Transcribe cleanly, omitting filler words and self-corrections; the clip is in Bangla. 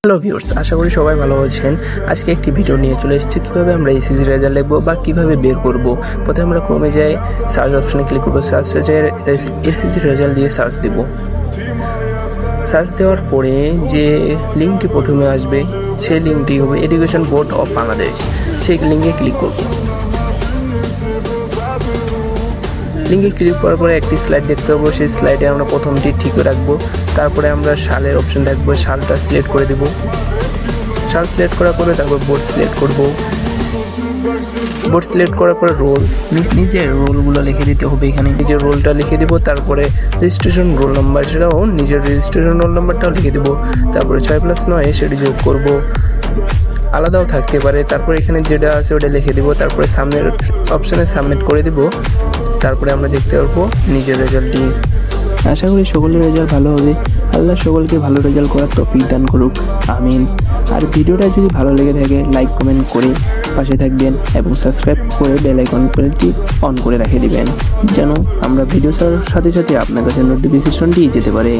হ্যালো ভিউয়ার্স, আশা করি সবাই ভালো আছেন। আজকে একটি ভিডিও নিয়ে চলে এসেছি কিভাবে আমরা এসএসসি রেজাল্ট লিখব বা কিভাবে বের করব। প্রথমে আমরা ক্রোমে যাই, সার্চ অপশনে ক্লিক করব, সার্চে যাই এসএসসি রেজাল্ট দিয়ে সার্চ দেব। সার্চ দেওয়ার পরে যে লিঙ্কটি প্রথমে আসবে সেই লিঙ্কটি হবে এডুকেশন বোর্ড অফ বাংলাদেশ। সেই লিঙ্কে ক্লিক করব। লিঙ্কে ক্লিক করার পরে একটি স্লাইড দেখতে পাবো। সেই স্লাইডে আমরা প্রথমটি ঠিক রাখবো, তারপরে আমরা সালের অপশন থাকবো, সালটা সিলেক্ট করে দেব। সাল সিলেক্ট করার পরে তারপর বোর্ড সিলেক্ট করব। বোর্ড সিলেক্ট করার পরে রোল, নিজের রোলগুলো লিখে দিতে হবে। এখানে নিজের রোলটা লিখে দিব, তারপরে রেজিস্ট্রেশন রোল নাম্বার, সেটাও নিজের রেজিস্ট্রেশন রোল নাম্বারটাও লিখে দেব। তারপরে 6+9 সেটি যোগ করব, আলাদাও থাকতে পারে। তারপরে এখানে যেটা আছে ওটা লিখে দিব, তারপরে সামনের অপশানে সাবমিট করে দিব। তারপরে আমরা দেখতে পারবো নিজের রেজাল্টটি। আশা করি সকলের রেজাল্ট ভালো হবে। আল্লাহ সকলকে ভালো রেজাল্ট করার তৌফিক দান করুক, আমিন। আর ভিডিওটা যদি ভালো লেগে থাকে লাইক কমেন্ট করে পাশে থাকবেন এবং সাবস্ক্রাইব করে বেল আইকনটি অন করে রেখে দিবেন, যেন আমরা ভিডিও ছাড়ার সাথে সাথে আপনার কাছে নোটিফিকেশনটি যেতে পারে।